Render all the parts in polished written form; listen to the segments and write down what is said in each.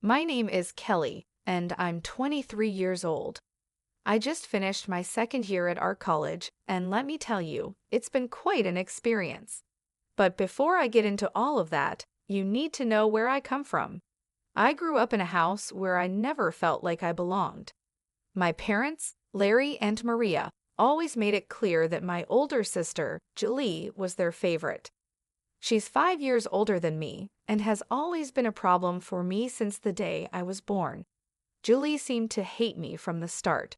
My name is Kelly, and I'm 23 years old. I just finished my second year at art college, and let me tell you, it's been quite an experience. But before I get into all of that, you need to know where I come from. I grew up in a house where I never felt like I belonged. My parents, Larry and Maria, always made it clear that my older sister, Julie, was their favorite. She's 5 years older than me and has always been a problem for me since the day I was born. Julie seemed to hate me from the start.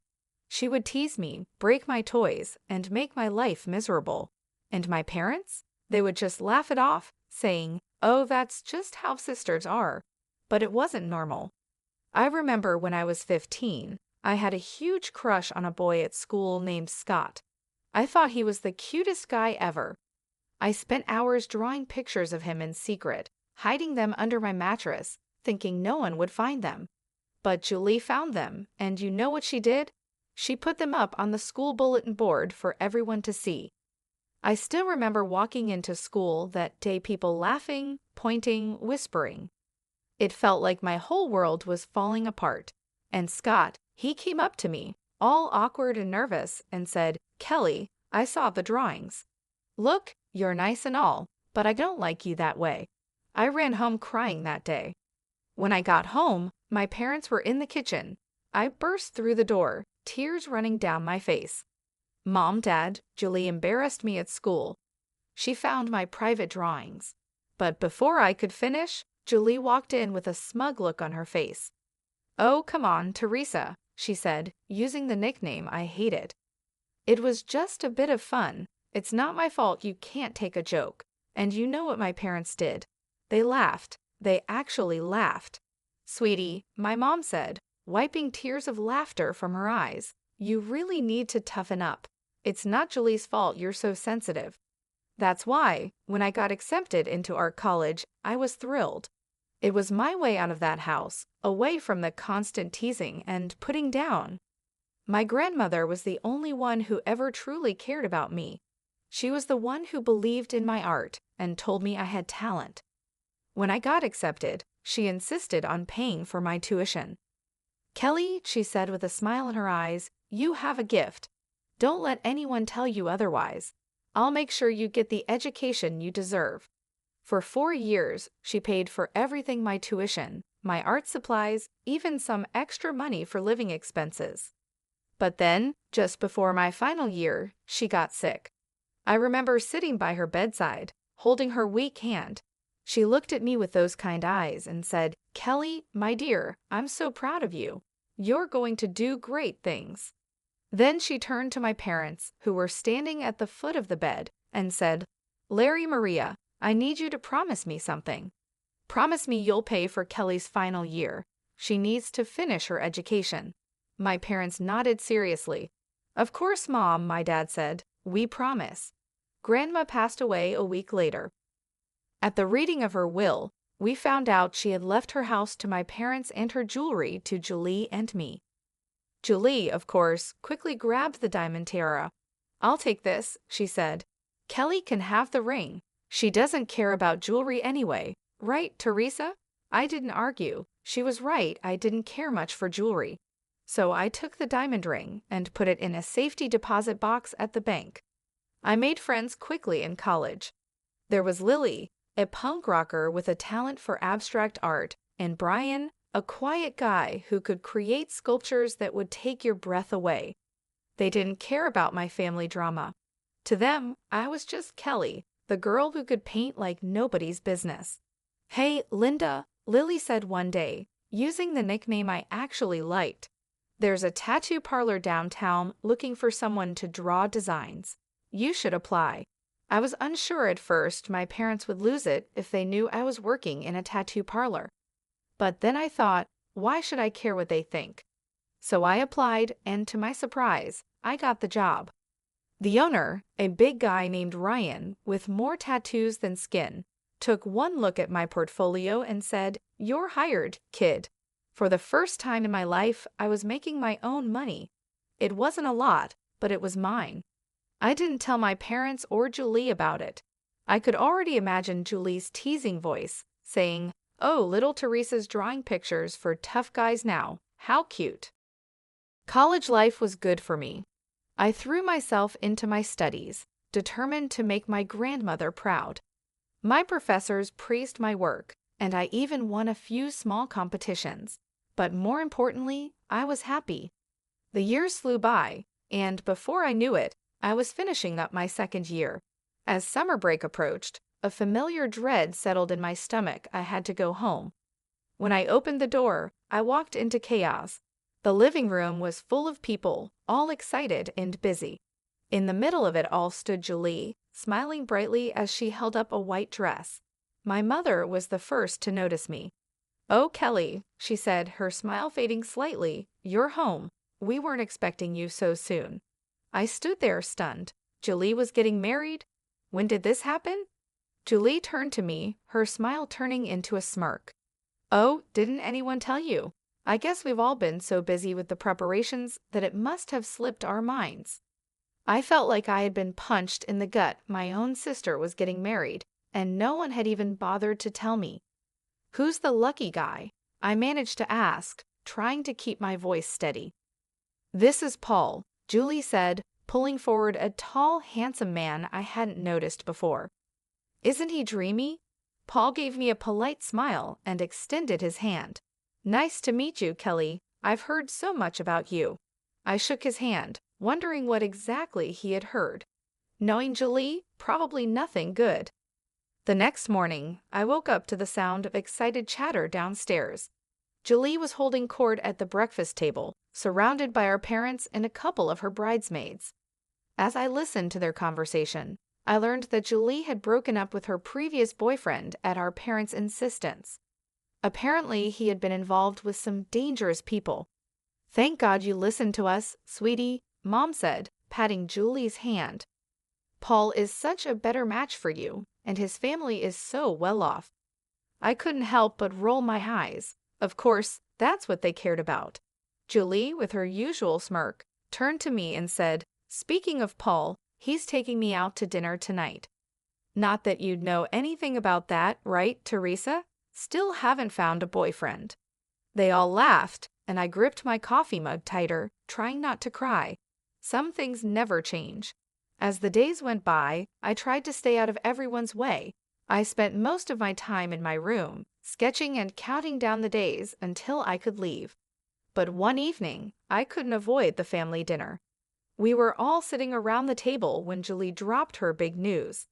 She would tease me, break my toys, and make my life miserable. And my parents? They would just laugh it off, saying, "Oh, that's just how sisters are." But it wasn't normal. I remember when I was 15, I had a huge crush on a boy at school named Scott. I thought he was the cutest guy ever. I spent hours drawing pictures of him in secret, hiding them under my mattress, thinking no one would find them. But Julie found them, and you know what she did? She put them up on the school bulletin board for everyone to see. I still remember walking into school that day, people laughing, pointing, whispering. It felt like my whole world was falling apart. And Scott, he came up to me, all awkward and nervous, and said, "Kelly, I saw the drawings. Look, you're nice and all, but I don't like you that way." I ran home crying that day. When I got home, my parents were in the kitchen. I burst through the door, tears running down my face. "Mom, Dad, Julie embarrassed me at school. She found my private drawings." But before I could finish, Julie walked in with a smug look on her face. "Oh, come on, Teresa," she said, using the nickname I hated. "It was just a bit of fun. It's not my fault you can't take a joke." And you know what my parents did? They laughed. They actually laughed. "Sweetie," my mom said, wiping tears of laughter from her eyes, "you really need to toughen up. It's not Julie's fault you're so sensitive." That's why, when I got accepted into art college, I was thrilled. It was my way out of that house, away from the constant teasing and putting down. My grandmother was the only one who ever truly cared about me. She was the one who believed in my art and told me I had talent. When I got accepted, she insisted on paying for my tuition. "Kelly," she said with a smile in her eyes, "you have a gift. Don't let anyone tell you otherwise. I'll make sure you get the education you deserve." For 4 years, she paid for everything: my tuition, my art supplies, even some extra money for living expenses. But then, just before my final year, she got sick. I remember sitting by her bedside, holding her weak hand. She looked at me with those kind eyes and said, "Kelly, my dear, I'm so proud of you. You're going to do great things." Then she turned to my parents, who were standing at the foot of the bed, and said, "Larry, Maria, I need you to promise me something. Promise me you'll pay for Kelly's final year. She needs to finish her education." My parents nodded seriously. "Of course, Mom," my dad said. "We promise." Grandma passed away a week later. At the reading of her will, we found out she had left her house to my parents and her jewelry to Julie and me. Julie, of course, quickly grabbed the diamond tiara. "I'll take this," she said. "Kelly can have the ring. She doesn't care about jewelry anyway. Right, Teresa?" I didn't argue. She was right, I didn't care much for jewelry. So I took the diamond ring and put it in a safety deposit box at the bank. I made friends quickly in college. There was Lily, a punk rocker with a talent for abstract art, and Brian, a quiet guy who could create sculptures that would take your breath away. They didn't care about my family drama. To them, I was just Kelly, the girl who could paint like nobody's business. "Hey, Linda," Lily said one day, using the nickname I actually liked. "There's a tattoo parlor downtown looking for someone to draw designs. You should apply." I was unsure at first my parents would lose it if they knew I was working in a tattoo parlor. But then I thought, why should I care what they think? So I applied, and to my surprise, I got the job. The owner, a big guy named Ryan with more tattoos than skin, took one look at my portfolio and said, "You're hired, kid." For the first time in my life, I was making my own money. It wasn't a lot, but it was mine. I didn't tell my parents or Julie about it. I could already imagine Julie's teasing voice, saying, Oh, little Teresa's drawing pictures for tough guys now. How cute. College life was good for me. I threw myself into my studies, determined to make my grandmother proud. My professors praised my work, and I even won a few small competitions. But more importantly, I was happy. The years flew by, and before I knew it, I was finishing up my second year. As summer break approached, a familiar dread settled in my stomach. I had to go home. When I opened the door, I walked into chaos. The living room was full of people, all excited and busy. In the middle of it all stood Julie, smiling brightly as she held up a white dress. My mother was the first to notice me. "Oh, Kelly," she said, her smile fading slightly, "you're home. We weren't expecting you so soon." I stood there stunned. Julie was getting married? When did this happen? Julie turned to me, her smile turning into a smirk. "Oh, didn't anyone tell you? I guess we've all been so busy with the preparations that it must have slipped our minds." I felt like I had been punched in the gut. My own sister was getting married, and no one had even bothered to tell me. "Who's the lucky guy?" I managed to ask, trying to keep my voice steady. "This is Paul," Julie said, pulling forward a tall, handsome man I hadn't noticed before. "Isn't he dreamy?" Paul gave me a polite smile and extended his hand. "Nice to meet you, Kelly. I've heard so much about you." I shook his hand, wondering what exactly he had heard. Knowing Julie, probably nothing good. The next morning, I woke up to the sound of excited chatter downstairs. Julie was holding court at the breakfast table, surrounded by our parents and a couple of her bridesmaids. As I listened to their conversation, I learned that Julie had broken up with her previous boyfriend at our parents' insistence. Apparently, he had been involved with some dangerous people. "Thank God you listened to us, sweetie," Mom said, patting Julie's hand. "Paul is such a better match for you, and his family is so well off." I couldn't help but roll my eyes. Of course, that's what they cared about. Julie, with her usual smirk, turned to me and said, "Speaking of Paul, he's taking me out to dinner tonight." "Not that you'd know anything about that, right, Teresa? Still haven't found a boyfriend." They all laughed, and I gripped my coffee mug tighter, trying not to cry. Some things never change. As the days went by, I tried to stay out of everyone's way. I spent most of my time in my room, sketching and counting down the days until I could leave. But one evening, I couldn't avoid the family dinner. We were all sitting around the table when Julie dropped her big news.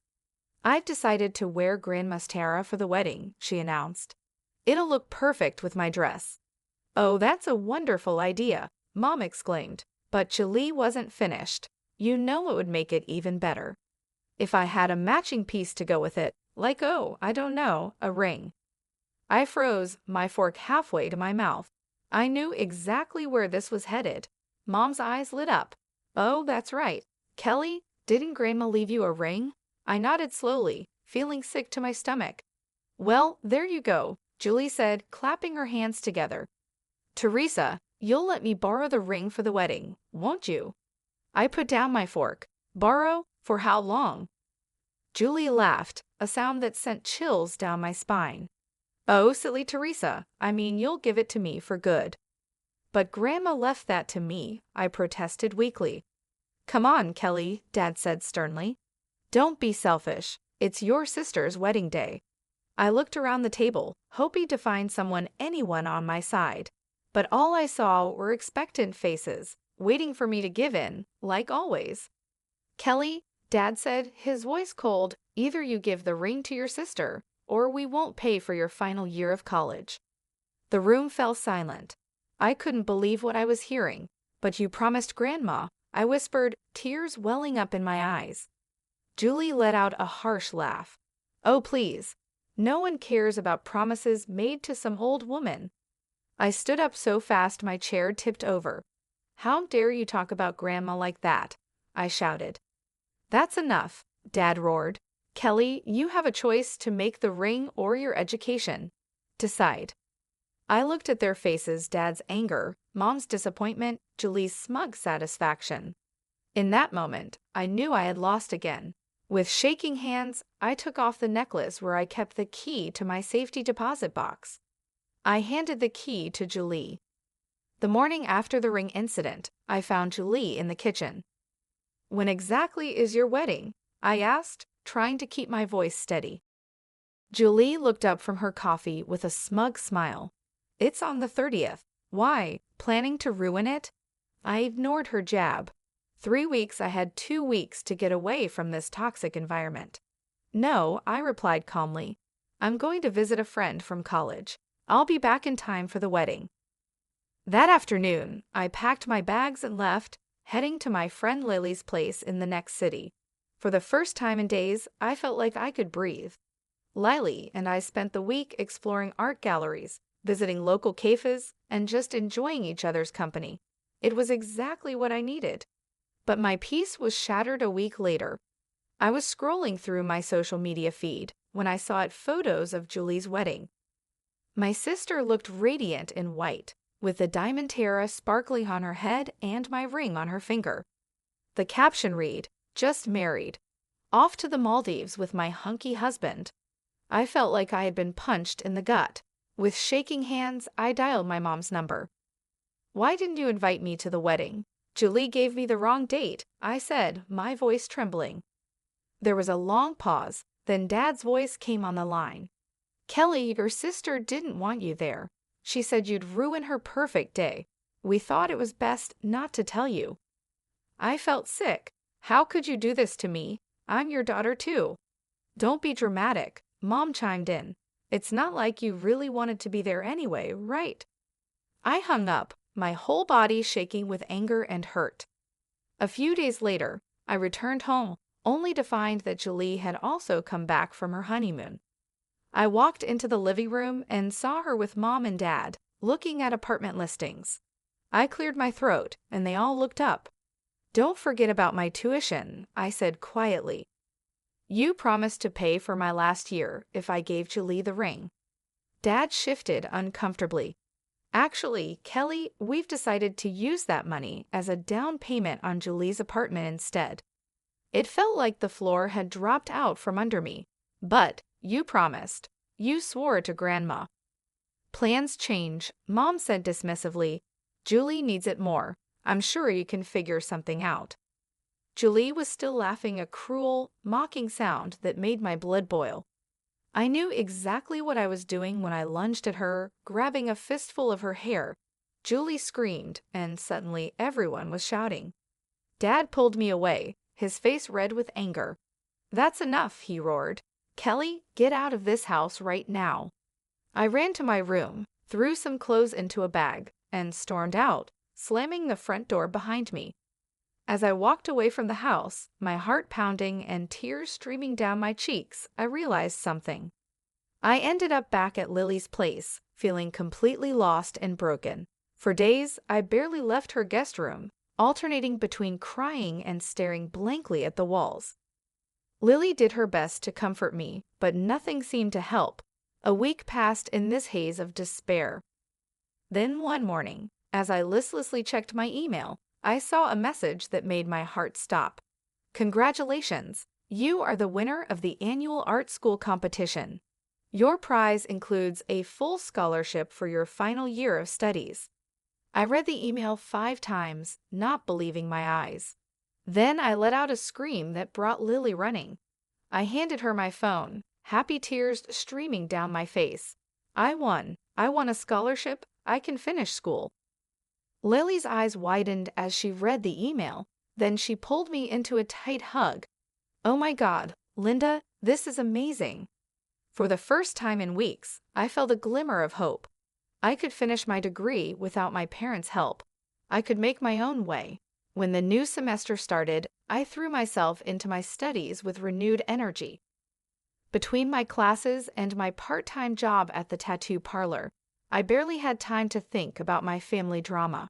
"I've decided to wear Grandma's tiara for the wedding," she announced. "It'll look perfect with my dress." "Oh, that's a wonderful idea," Mom exclaimed. But Julie wasn't finished. "You know it would make it even better if I had a matching piece to go with it, like, oh, I don't know, a ring." I froze, my fork halfway to my mouth. I knew exactly where this was headed. Mom's eyes lit up. "Oh, that's right. Kelly, didn't Grandma leave you a ring?" I nodded slowly, feeling sick to my stomach. "Well, there you go," Julie said, clapping her hands together. "Teresa, you'll let me borrow the ring for the wedding, won't you?" I put down my fork. "Borrow? For how long?" Julie laughed, a sound that sent chills down my spine. "Oh, silly Teresa, I mean you'll give it to me for good." "But Grandma left that to me," I protested weakly. "Come on, Kelly," Dad said sternly. "Don't be selfish. It's your sister's wedding day." I looked around the table, hoping to find anyone on my side. But all I saw were expectant faces, waiting for me to give in, like always. "Kelly," Dad said, his voice cold, "either you give the ring to your sister, or we won't pay for your final year of college." The room fell silent. I couldn't believe what I was hearing. "But you promised Grandma," I whispered, tears welling up in my eyes. Julie let out a harsh laugh. "Oh, please. No one cares about promises made to some old woman." I stood up so fast my chair tipped over. "How dare you talk about Grandma like that?" I shouted. "That's enough," Dad roared. "Kelly, you have a choice to make the ring or your education. Decide." I looked at their faces, Dad's anger, Mom's disappointment, Julie's smug satisfaction. In that moment, I knew I had lost again. With shaking hands, I took off the necklace where I kept the key to my safety deposit box. I handed the key to Julie. The morning after the ring incident, I found Julie in the kitchen. "When exactly is your wedding?" I asked, trying to keep my voice steady. Julie looked up from her coffee with a smug smile. "It's on the 30th. Why, planning to ruin it?" I ignored her jab. 3 weeks I had 2 weeks to get away from this toxic environment. "No," I replied calmly. "I'm going to visit a friend from college. I'll be back in time for the wedding." That afternoon, I packed my bags and left, heading to my friend Lily's place in the next city. For the first time in days, I felt like I could breathe. Lily and I spent the week exploring art galleries, visiting local cafes, and just enjoying each other's company. It was exactly what I needed. But my peace was shattered a week later. I was scrolling through my social media feed when I saw photos of Julie's wedding. My sister looked radiant in white, with the diamond tiara sparkling on her head and my ring on her finger. The caption read, "Just married. Off to the Maldives with my hunky husband." I felt like I had been punched in the gut. With shaking hands, I dialed my mom's number. "Why didn't you invite me to the wedding?" "Julie gave me the wrong date," I said, my voice trembling. There was a long pause, then Dad's voice came on the line. "Kelly, your sister didn't want you there. She said you'd ruin her perfect day. We thought it was best not to tell you." I felt sick. "How could you do this to me? I'm your daughter too." "Don't be dramatic," Mom chimed in. "It's not like you really wanted to be there anyway, right?" I hung up, my whole body shaking with anger and hurt. A few days later, I returned home, only to find that Julie had also come back from her honeymoon. I walked into the living room and saw her with Mom and Dad, looking at apartment listings. I cleared my throat, and they all looked up. "Don't forget about my tuition," I said quietly. "You promised to pay for my last year if I gave Julie the ring." Dad shifted uncomfortably. "Actually, Kelly, we've decided to use that money as a down payment on Julie's apartment instead." It felt like the floor had dropped out from under me. "But you promised. You swore to Grandma." "Plans change," Mom said dismissively. "Julie needs it more. I'm sure you can figure something out." Julie was still laughing, a cruel, mocking sound that made my blood boil. I knew exactly what I was doing when I lunged at her, grabbing a fistful of her hair. Julie screamed, and suddenly everyone was shouting. Dad pulled me away, his face red with anger. "That's enough," he roared. "Kelly, get out of this house right now." I ran to my room, threw some clothes into a bag, and stormed out, slamming the front door behind me. As I walked away from the house, my heart pounding and tears streaming down my cheeks, I realized something. I ended up back at Lily's place, feeling completely lost and broken. For days, I barely left her guest room, alternating between crying and staring blankly at the walls. Lily did her best to comfort me, but nothing seemed to help. A week passed in this haze of despair. Then one morning, as I listlessly checked my email, I saw a message that made my heart stop. "Congratulations! You are the winner of the annual art school competition. Your prize includes a full scholarship for your final year of studies." I read the email 5 times, not believing my eyes. Then I let out a scream that brought Lily running. I handed her my phone, happy tears streaming down my face. "I won. I won a scholarship. I can finish school." Lily's eyes widened as she read the email. Then she pulled me into a tight hug. "Oh my God, Linda, this is amazing." For the first time in weeks, I felt a glimmer of hope. I could finish my degree without my parents' help. I could make my own way. When the new semester started, I threw myself into my studies with renewed energy. Between my classes and my part-time job at the tattoo parlor, I barely had time to think about my family drama.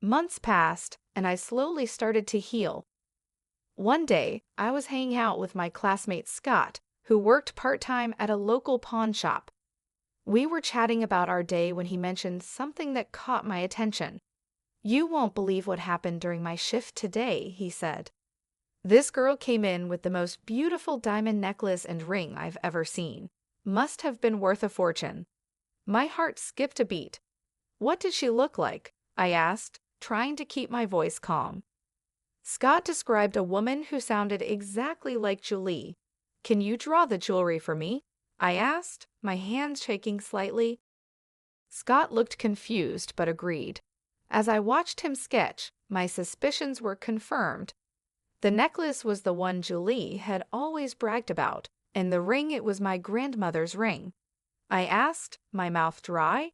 Months passed, and I slowly started to heal. One day, I was hanging out with my classmate Scott, who worked part-time at a local pawn shop. We were chatting about our day when he mentioned something that caught my attention. "You won't believe what happened during my shift today," he said. This girl came in with the most beautiful diamond necklace and ring I've ever seen. Must have been worth a fortune. My heart skipped a beat. What did she look like? I asked, trying to keep my voice calm. Scott described a woman who sounded exactly like Julie. Can you draw the jewelry for me? I asked, my hands shaking slightly. Scott looked confused but agreed. As I watched him sketch, my suspicions were confirmed. The necklace was the one Julie had always bragged about, and the ring, it was my grandmother's ring. I asked, my mouth dry.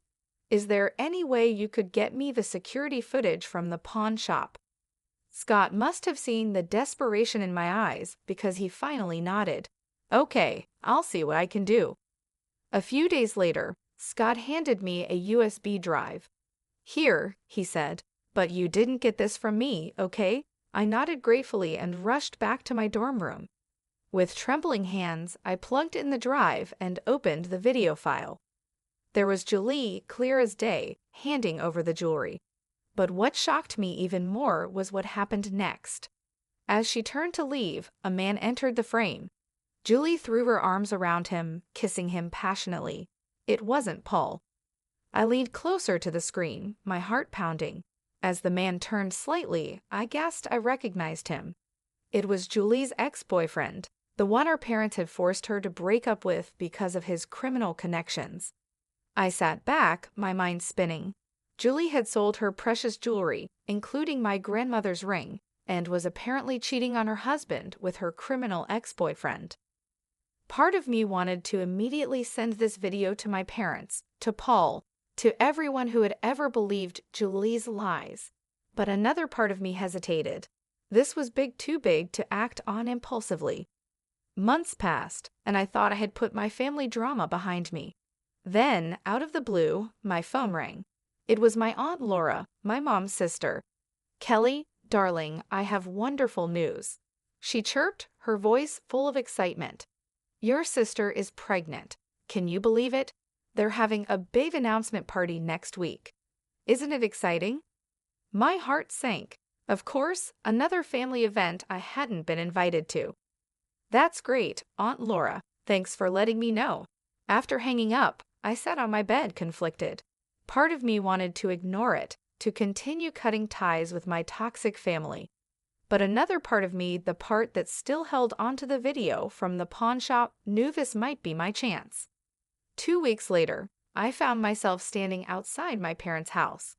Is there any way you could get me the security footage from the pawn shop? Scott must have seen the desperation in my eyes because he finally nodded. Okay, I'll see what I can do. A few days later, Scott handed me a USB drive. Here, he said, but you didn't get this from me, okay? I nodded gratefully and rushed back to my dorm room. With trembling hands, I plugged in the drive and opened the video file. There was Julie, clear as day, handing over the jewelry. But what shocked me even more was what happened next. As she turned to leave, a man entered the frame. Julie threw her arms around him, kissing him passionately. It wasn't Paul. I leaned closer to the screen, my heart pounding. As the man turned slightly, I guessed I recognized him. It was Julie's ex-boyfriend, the one her parents had forced her to break up with because of his criminal connections. I sat back, my mind spinning. Julie had sold her precious jewelry, including my grandmother's ring, and was apparently cheating on her husband with her criminal ex-boyfriend. Part of me wanted to immediately send this video to my parents, to Paul, to everyone who had ever believed Julie's lies. But another part of me hesitated. This was too big to act on impulsively. Months passed, and I thought I had put my family drama behind me. Then, out of the blue, my phone rang. It was my Aunt Laura, my mom's sister. Kelly, darling, I have wonderful news. She chirped, her voice full of excitement. Your sister is pregnant. Can you believe it? They're having a big announcement party next week. Isn't it exciting? My heart sank. Of course, another family event I hadn't been invited to. That's great, Aunt Laura. Thanks for letting me know. After hanging up, I sat on my bed conflicted. Part of me wanted to ignore it, to continue cutting ties with my toxic family. But another part of me, the part that still held onto the video from the pawn shop, knew this might be my chance. 2 weeks later, I found myself standing outside my parents' house.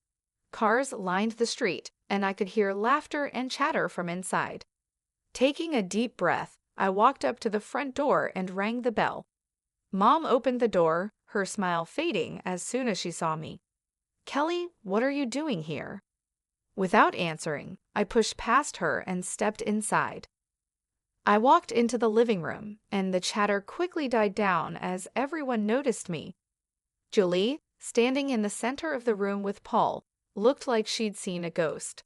Cars lined the street, and I could hear laughter and chatter from inside. Taking a deep breath, I walked up to the front door and rang the bell. Mom opened the door, her smile fading as soon as she saw me. Kelly, what are you doing here? Without answering, I pushed past her and stepped inside. I walked into the living room, and the chatter quickly died down as everyone noticed me. Julie, standing in the center of the room with Paul, looked like she'd seen a ghost.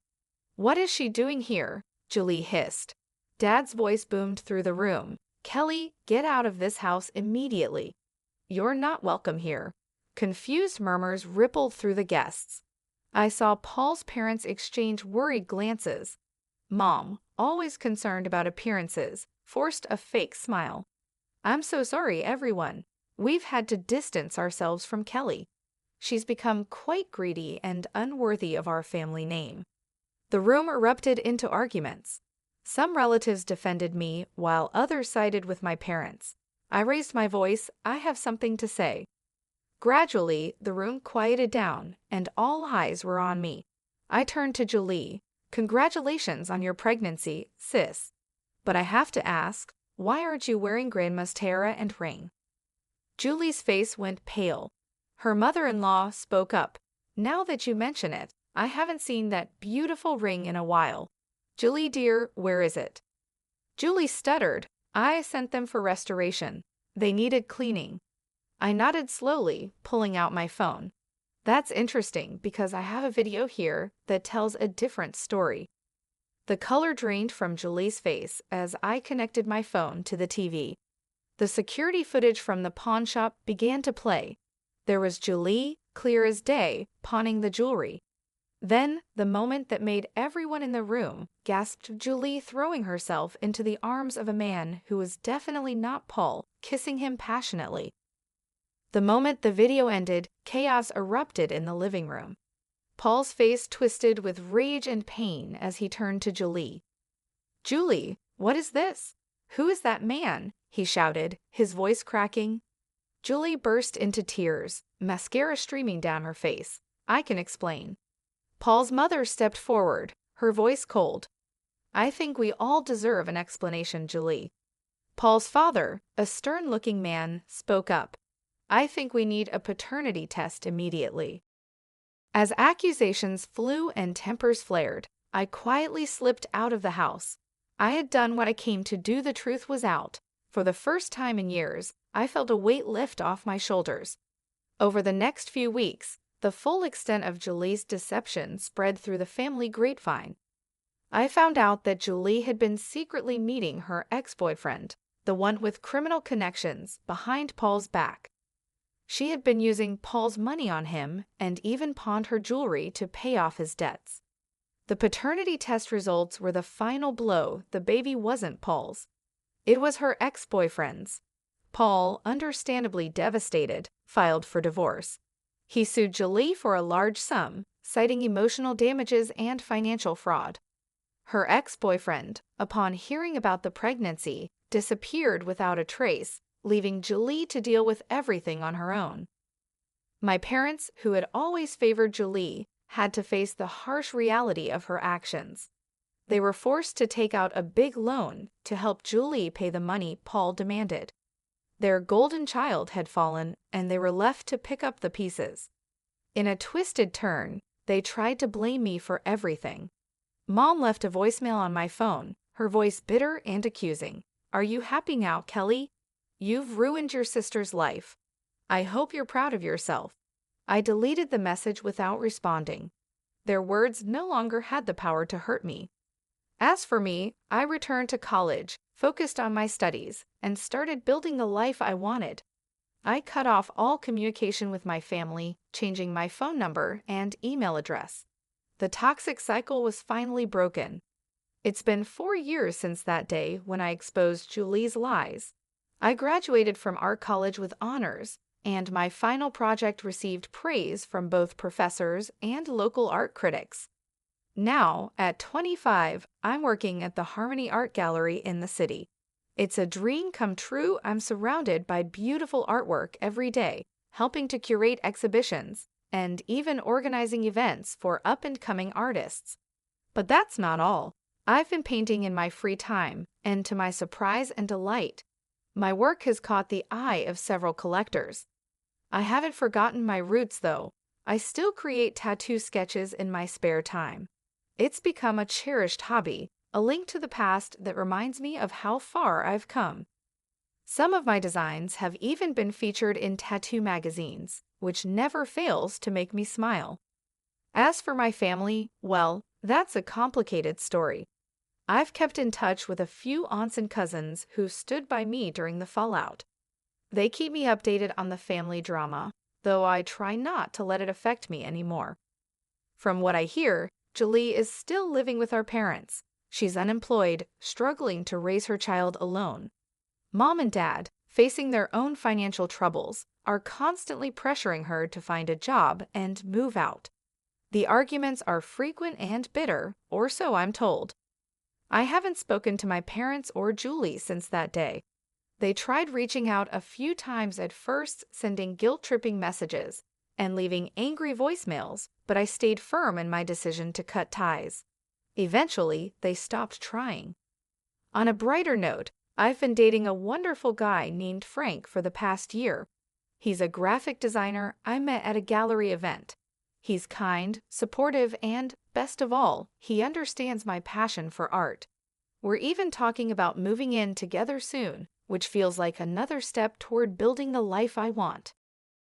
What is she doing here? Julie hissed. Dad's voice boomed through the room. Kelly, get out of this house immediately. You're not welcome here. Confused murmurs rippled through the guests. I saw Paul's parents exchange worried glances. Mom, always concerned about appearances, forced a fake smile. I'm so sorry, everyone. We've had to distance ourselves from Kelly. She's become quite greedy and unworthy of our family name. The room erupted into arguments. Some relatives defended me, while others sided with my parents. I raised my voice. I have something to say. Gradually, the room quieted down, and all eyes were on me. I turned to Julie. Congratulations on your pregnancy, sis. But I have to ask, why aren't you wearing Grandma's tiara and ring? Julie's face went pale. Her mother-in-law spoke up. Now that you mention it, I haven't seen that beautiful ring in a while. Julie dear, where is it? Julie stuttered. I sent them for restoration. They needed cleaning. I nodded slowly, pulling out my phone. That's interesting because I have a video here that tells a different story. The color drained from Julie's face as I connected my phone to the TV. The security footage from the pawn shop began to play. There was Julie, clear as day, pawning the jewelry. Then, the moment that made everyone in the room, gasped Julie, throwing herself into the arms of a man who was definitely not Paul, kissing him passionately. The moment the video ended, chaos erupted in the living room. Paul's face twisted with rage and pain as he turned to Julie. "Julie, what is this? Who is that man?" he shouted, his voice cracking. Julie burst into tears, mascara streaming down her face. "I can explain." Paul's mother stepped forward, her voice cold. "I think we all deserve an explanation, Julie." Paul's father, a stern-looking man, spoke up. "I think we need a paternity test immediately." As accusations flew and tempers flared, I quietly slipped out of the house. I had done what I came to do. The truth was out. For the first time in years, I felt a weight lift off my shoulders. Over the next few weeks, the full extent of Julie's deception spread through the family grapevine. I found out that Julie had been secretly meeting her ex-boyfriend, the one with criminal connections, behind Paul's back. She had been using Paul's money on him and even pawned her jewelry to pay off his debts. The paternity test results were the final blow. The baby wasn't Paul's. It was her ex-boyfriend's. Paul, understandably devastated, filed for divorce. He sued Julie for a large sum, citing emotional damages and financial fraud. Her ex-boyfriend, upon hearing about the pregnancy, disappeared without a trace, leaving Julie to deal with everything on her own. My parents, who had always favored Julie, had to face the harsh reality of her actions. They were forced to take out a big loan to help Julie pay the money Paul demanded. Their golden child had fallen, and they were left to pick up the pieces. In a twisted turn, they tried to blame me for everything. Mom left a voicemail on my phone, her voice bitter and accusing. "Are you happy now, Kelly? You've ruined your sister's life. I hope you're proud of yourself." I deleted the message without responding. Their words no longer had the power to hurt me. As for me, I returned to college, focused on my studies, and started building the life I wanted. I cut off all communication with my family, changing my phone number and email address. The toxic cycle was finally broken. It's been 4 years since that day when I exposed Julie's lies. I graduated from art college with honors, and my final project received praise from both professors and local art critics. Now, at 25, I'm working at the Harmony Art Gallery in the city. It's a dream come true. I'm surrounded by beautiful artwork every day, helping to curate exhibitions, and even organizing events for up-and-coming artists. But that's not all. I've been painting in my free time, and to my surprise and delight, my work has caught the eye of several collectors. I haven't forgotten my roots, though. I still create tattoo sketches in my spare time. It's become a cherished hobby, a link to the past that reminds me of how far I've come. Some of my designs have even been featured in tattoo magazines, which never fails to make me smile. As for my family, well, that's a complicated story. I've kept in touch with a few aunts and cousins who stood by me during the fallout. They keep me updated on the family drama, though I try not to let it affect me anymore. From what I hear, Julie is still living with our parents. She's unemployed, struggling to raise her child alone. Mom and Dad, facing their own financial troubles, are constantly pressuring her to find a job and move out. The arguments are frequent and bitter, or so I'm told. I haven't spoken to my parents or Julie since that day. They tried reaching out a few times at first, sending guilt-tripping messages and leaving angry voicemails, but I stayed firm in my decision to cut ties. Eventually, they stopped trying. On a brighter note, I've been dating a wonderful guy named Frank for the past year. He's a graphic designer I met at a gallery event. He's kind, supportive, and, best of all, he understands my passion for art. We're even talking about moving in together soon, which feels like another step toward building the life I want.